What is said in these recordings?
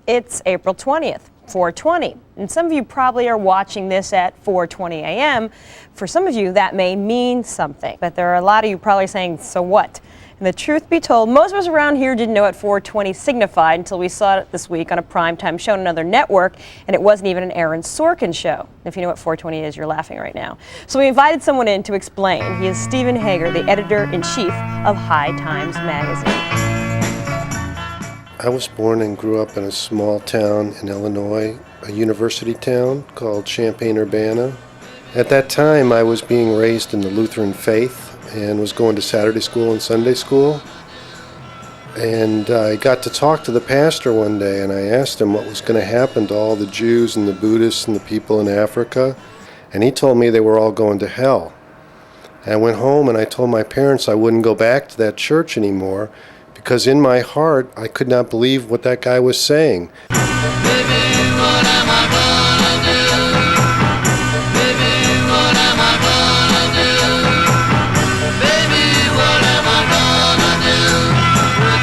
It's April 20th, 420. And some of you probably are watching this at 4:20 a.m. For some of you, that may mean something. But there are a lot of you probably saying, so what? And the truth be told, most of us around here didn't know what 420 signified until we saw it this week on a primetime show on another network, and it wasn't even an Aaron Sorkin show. If you know what 420 is, you're laughing right now. So we invited someone in to explain. He is Stephen Hager, the editor-in-chief of High Times magazine. I was born and grew up in a small town in Illinois, a university town called Champaign-Urbana. At that time, I was being raised in the Lutheran faith and was going to Saturday school and Sunday school. And I got to talk to the pastor one day, and I asked him what was going to happen to all the Jews and the Buddhists and the people in Africa. And he told me they were all going to hell. And I went home and I told my parents I wouldn't go back to that church anymore, because in my heart, I could not believe what that guy was saying. Baby, what am I gonna do? Baby, what am I gonna do? Baby, what am I gonna do with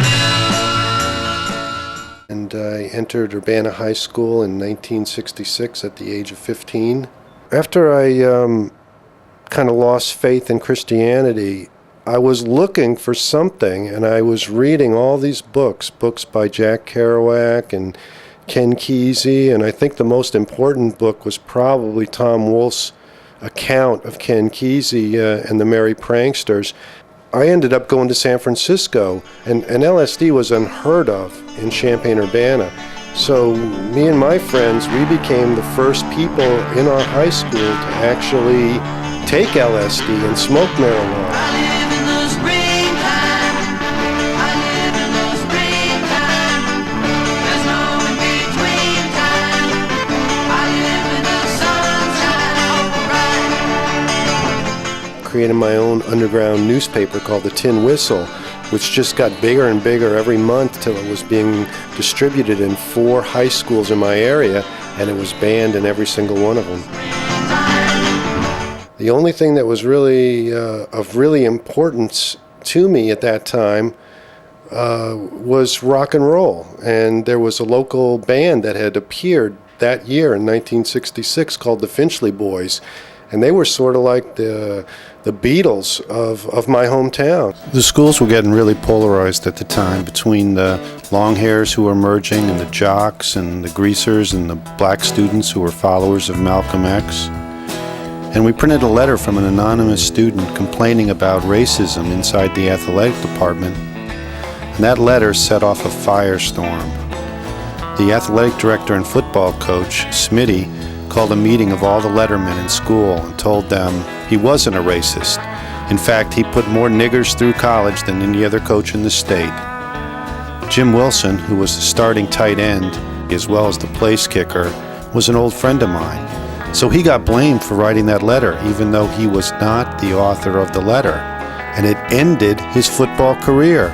you? And I entered Urbana High School in 1966 at the age of 15. After I kind of lost faith in Christianity, I was looking for something, and I was reading all these books by Jack Kerouac and Ken Kesey, and I think the most important book was probably Tom Wolfe's account of Ken Kesey and the Merry Pranksters. I ended up going to San Francisco, and LSD was unheard of in Champaign-Urbana. So me and my friends, we became the first people in our high school to actually take LSD and smoke marijuana. Created my own underground newspaper called the Tin Whistle, which just got bigger and bigger every month till it was being distributed in 4 high schools in my area, and it was banned in every single one of them. The only thing that was really of really importance to me at that time was rock and roll, and there was a local band that had appeared that year in 1966 called the Finchley Boys. And they were sort of like the Beatles of my hometown. The schools were getting really polarized at the time between the long hairs who were merging and the jocks and the greasers and the black students who were followers of Malcolm X. And we printed a letter from an anonymous student complaining about racism inside the athletic department. And that letter set off a firestorm. The athletic director and football coach, Smitty, called a meeting of all the lettermen in school and told them he wasn't a racist. In fact, he put more niggers through college than any other coach in the state. Jim Wilson, who was the starting tight end as well as the place kicker, was an old friend of mine. So he got blamed for writing that letter, even though he was not the author of the letter. And it ended his football career.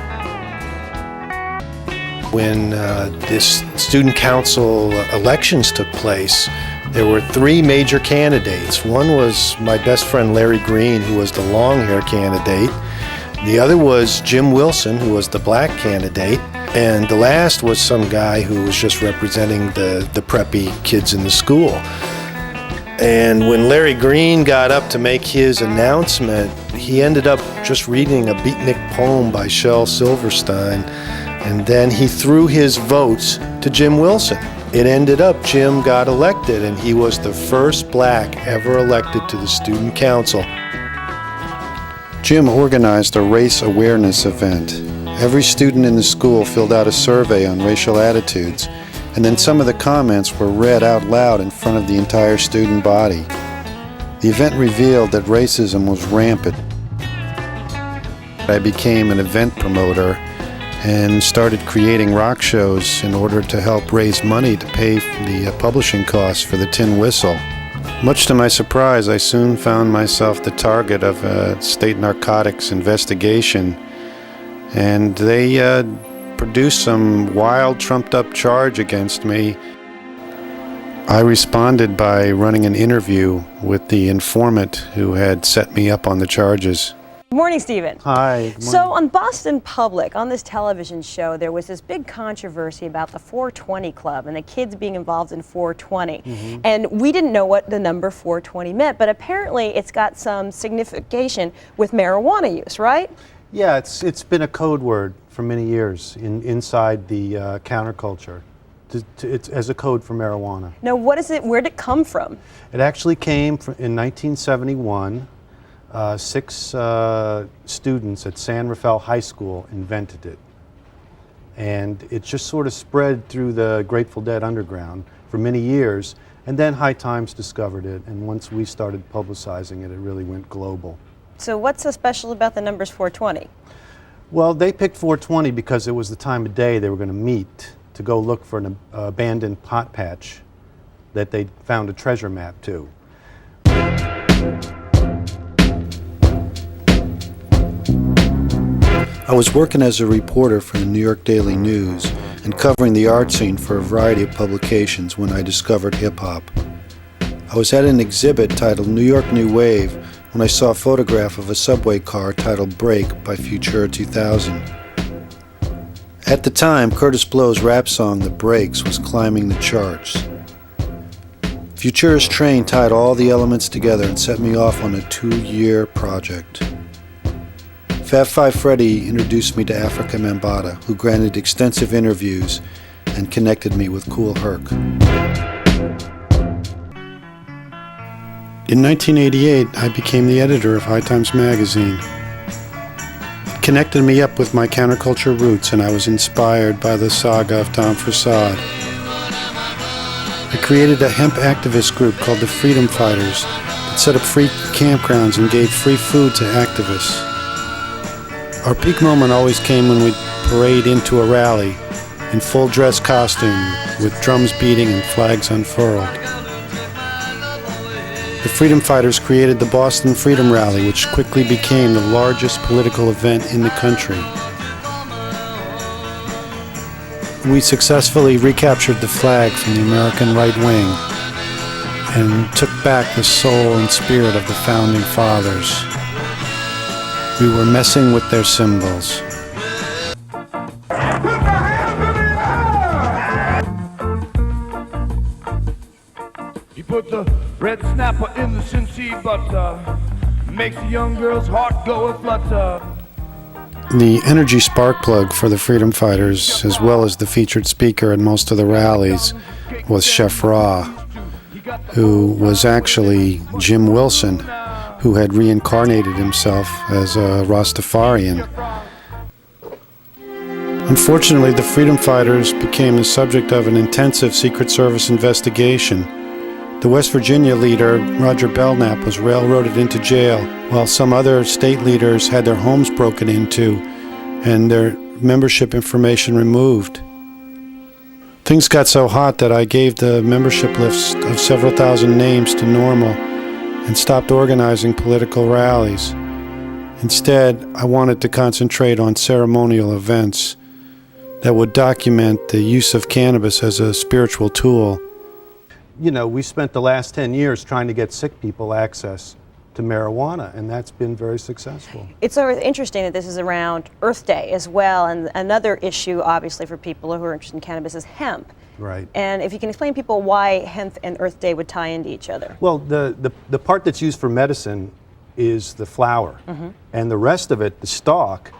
When this student council elections took place, there were 3 major candidates. One was my best friend Larry Green, who was the long-hair candidate. The other was Jim Wilson, who was the black candidate. And the last was some guy who was just representing the preppy kids in the school. And when Larry Green got up to make his announcement, he ended up just reading a beatnik poem by Shel Silverstein. And then he threw his votes to Jim Wilson. It ended up Jim got elected, and he was the first black ever elected to the student council. Jim organized a race awareness event. Every student in the school filled out a survey on racial attitudes, and then some of the comments were read out loud in front of the entire student body. The event revealed that racism was rampant. I became an event promoter and started creating rock shows in order to help raise money to pay the publishing costs for the Tin Whistle. Much to my surprise, I soon found myself the target of a state narcotics investigation, and they produced some wild, trumped-up charge against me. I responded by running an interview with the informant who had set me up on the charges. Good morning, Stephen. Hi. Good So morning. on Boston Public, on this television show, there was this big controversy about the 420 Club and the kids being involved in 420. And we didn't know what the number 420 meant, but apparently it's got some signification with marijuana use, right? Yeah, it's been a code word for many years inside the counterculture. It's as a code for marijuana. Now, what is it? Where did it come from? It actually came in 1971. 6 students at San Rafael High School invented it. And it just sort of spread through the Grateful Dead underground for many years. And then High Times discovered it. And once we started publicizing it, it really went global. So what's so special about the numbers 420? Well, they picked 420 because it was the time of day they were going to meet to go look for an abandoned pot patch that they found a treasure map to. I was working as a reporter for the New York Daily News and covering the art scene for a variety of publications when I discovered hip-hop. I was at an exhibit titled New York New Wave when I saw a photograph of a subway car titled Break by Futura 2000. At the time, Curtis Blow's rap song The Breaks was climbing the charts. Futura's train tied all the elements together and set me off on a 2-year project. Fab Five Freddy introduced me to Africa Mambata, who granted extensive interviews and connected me with Kool Herc. In 1988, I became the editor of High Times magazine. It connected me up with my counterculture roots, and I was inspired by the saga of Tom Forcade. I created a hemp activist group called the Freedom Fighters that set up free campgrounds and gave free food to activists. Our peak moment always came when we'd parade into a rally in full dress costume with drums beating and flags unfurled. The Freedom Fighters created the Boston Freedom Rally, which quickly became the largest political event in the country. We successfully recaptured the flag from the American right wing and took back the soul and spirit of the founding fathers. We were messing with their symbols. He put the red snapper in the Cincy butter, makes the young girl's heart go aflutter. The energy spark plug for the Freedom Fighters, as well as the featured speaker at most of the rallies, was Chef Ra, who was actually Jim Wilson, who had reincarnated himself as a Rastafarian. Unfortunately, the Freedom Fighters became the subject of an intensive Secret Service investigation. The West Virginia leader, Roger Belknap, was railroaded into jail, while some other state leaders had their homes broken into and their membership information removed. Things got so hot that I gave the membership list of several thousand names to NORML and stopped organizing political rallies. Instead, I wanted to concentrate on ceremonial events that would document the use of cannabis as a spiritual tool. You know, we spent the last 10 years trying to get sick people access to marijuana, and that's been very successful. It's sort of interesting that this is around Earth Day as well, and another issue, obviously, for people who are interested in cannabis is hemp. Right. And if you can explain to people why hemp and Earth Day would tie into each other. Well, the part that's used for medicine is the flower, and the rest of it, the stalk,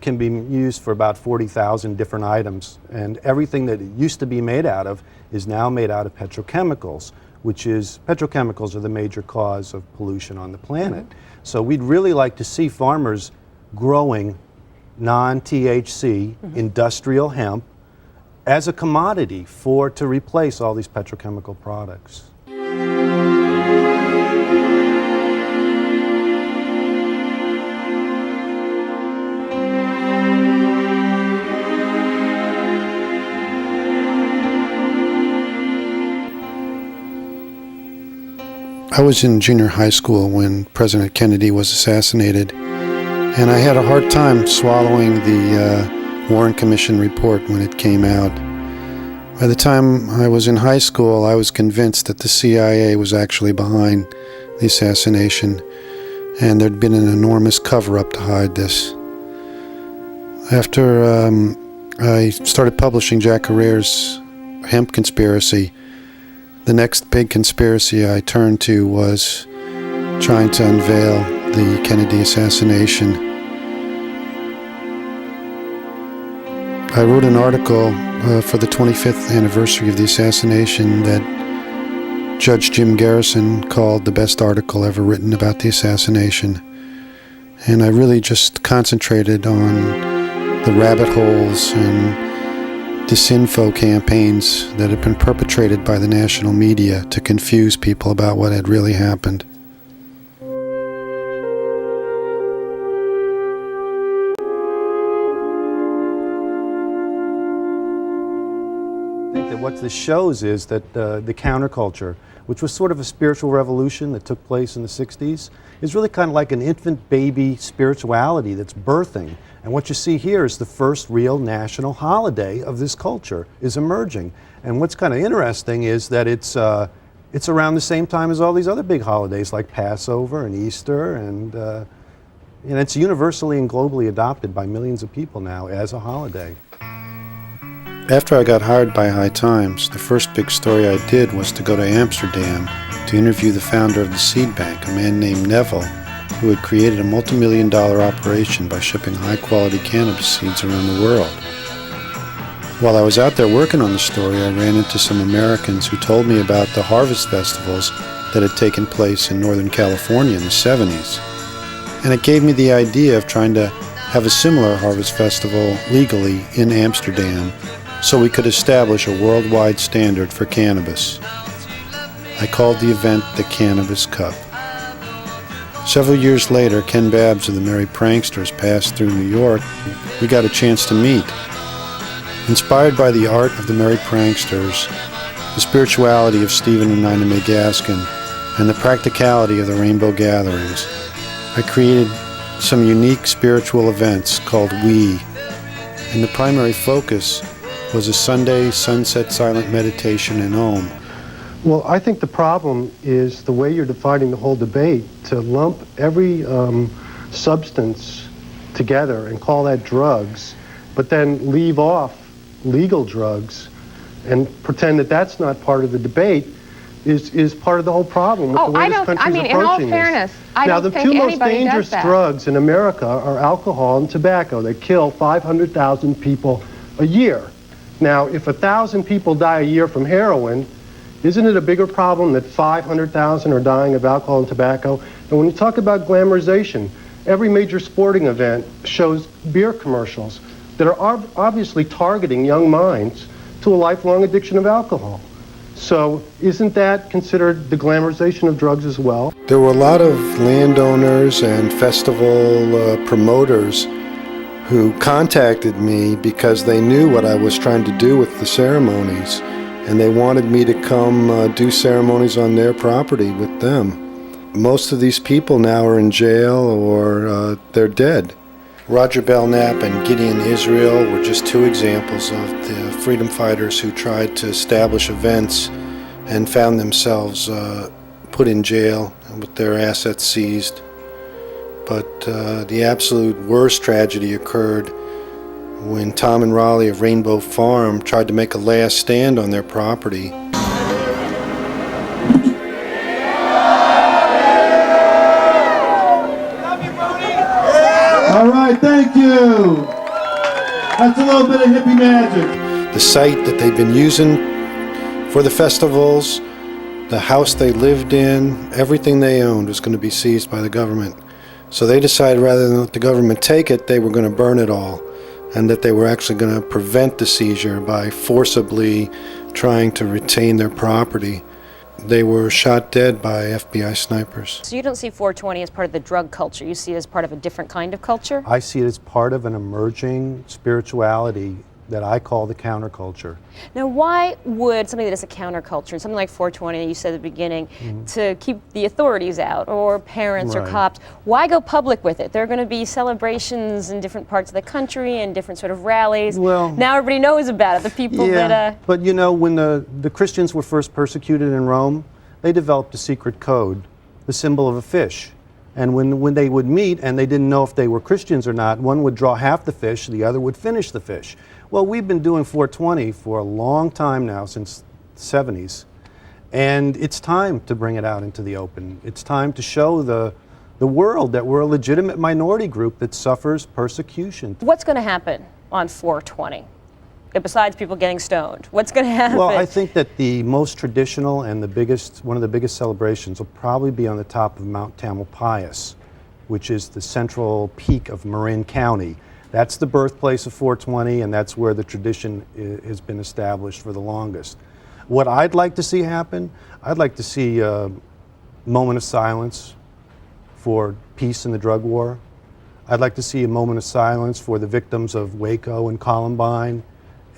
can be used for about 40,000 different items, and everything that it used to be made out of is now made out of petrochemicals, petrochemicals are the major cause of pollution on the planet. So we'd really like to see farmers growing non-THC industrial hemp as a commodity to replace all these petrochemical products. I was in junior high school when President Kennedy was assassinated, and I had a hard time swallowing the Warren Commission report when it came out. By the time I was in high school, I was convinced that the CIA was actually behind the assassination, and there'd been an enormous cover-up to hide this. After I started publishing Jack Herer's Hemp Conspiracy, the next big conspiracy I turned to was trying to unveil the Kennedy assassination. I wrote an article for the 25th anniversary of the assassination that Judge Jim Garrison called the best article ever written about the assassination. And I really just concentrated on the rabbit holes and disinfo campaigns that had been perpetrated by the national media to confuse people about what had really happened. I think that what this shows is that the counterculture, which was sort of a spiritual revolution that took place in the 60s, is really kind of like an infant baby spirituality that's birthing. And what you see here is the first real national holiday of this culture is emerging. And what's kind of interesting is that it's around the same time as all these other big holidays like Passover and Easter, and it's universally and globally adopted by millions of people now as a holiday. After I got hired by High Times, the first big story I did was to go to Amsterdam to interview the founder of the seed bank, a man named Neville, who had created a multi-million-dollar operation by shipping high-quality cannabis seeds around the world. While I was out there working on the story, I ran into some Americans who told me about the harvest festivals that had taken place in Northern California in the 70s. And it gave me the idea of trying to have a similar harvest festival legally in Amsterdam so we could establish a worldwide standard for cannabis. I called the event the Cannabis Cup. Several years later, Ken Babbs of the Merry Pranksters passed through New York. We got a chance to meet. Inspired by the art of the Merry Pranksters, the spirituality of Stephen and Nina Mae Gaskin, and the practicality of the Rainbow Gatherings, I created some unique spiritual events called We. And the primary focus was a Sunday sunset silent meditation in Om. Well, I think the problem is the way you're defining the whole debate, to lump every substance together and call that drugs, but then leave off legal drugs and pretend that that's not part of the debate is part of the whole problem with the way this country's approaching in all fairness, I now, don't the think two most anybody dangerous does that. drugs in America are alcohol and tobacco. They kill 500,000 people a year. Now, if 1,000 people die a year from heroin, isn't it a bigger problem that 500,000 are dying of alcohol and tobacco? And when you talk about glamorization, every major sporting event shows beer commercials that are obviously targeting young minds to a lifelong addiction of alcohol. So isn't that considered the glamorization of drugs as well? There were a lot of landowners and festival promoters who contacted me because they knew what I was trying to do with the ceremonies, and they wanted me to come do ceremonies on their property with them. Most of these people now are in jail or they're dead. Roger Belknap and Gideon Israel were just two examples of the freedom fighters who tried to establish events and found themselves put in jail with their assets seized. But the absolute worst tragedy occurred when Tom and Raleigh of Rainbow Farm tried to make a last stand on their property. All right, thank you. That's a little bit of hippie magic. The site that they'd been using for the festivals, the house they lived in, everything they owned was going to be seized by the government. So they decided rather than let the government take it, they were going to burn it all, and that they were actually going to prevent the seizure by forcibly trying to retain their property. They were shot dead by FBI snipers. So you don't see 420 as part of the drug culture, you see it as part of a different kind of culture? I see it as part of an emerging spirituality that I call the counterculture. Now, why would something that is a counterculture, something like 420, you said at the beginning, to keep the authorities out, or parents or Right. cops, why go public with it? There are going to be celebrations in different parts of the country and different sort of rallies. Well, now everybody knows about it, the people that... But you know, when the Christians were first persecuted in Rome, they developed a secret code, the symbol of a fish. And when they would meet and they didn't know if they were Christians or not, one would draw half the fish, the other would finish the fish. Well, we've been doing 420 for a long time now, since the 70s, and it's time to bring it out into the open. It's time to show the world that we're a legitimate minority group that suffers persecution. What's going to happen on 420? Besides people getting stoned, what's going to happen? Well, I think that the most traditional and one of the biggest celebrations will probably be on the top of Mount Tamalpais, which is the central peak of Marin County. That's the birthplace of 420, and that's where the tradition has been established for the longest. What I'd like to see happen, I'd like to see a moment of silence for peace in the drug war. I'd like to see a moment of silence for the victims of Waco and Columbine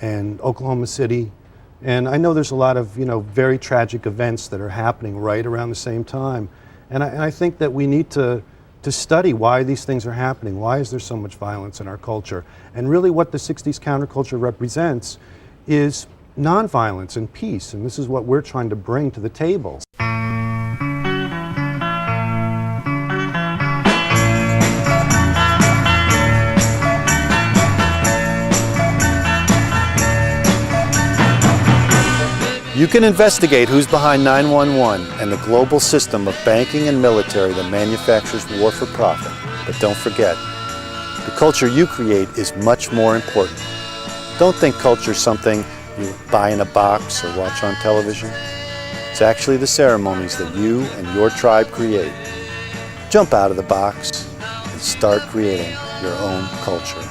and Oklahoma City. And I know there's a lot of, very tragic events that are happening right around the same time. And I think that we need to study why these things are happening. Why is there so much violence in our culture? And really what the 60s counterculture represents is nonviolence and peace. And this is what we're trying to bring to the table. You can investigate who's behind 911 and the global system of banking and military that manufactures war for profit. But don't forget, the culture you create is much more important. Don't think culture is something you buy in a box or watch on television. It's actually the ceremonies that you and your tribe create. Jump out of the box and start creating your own culture.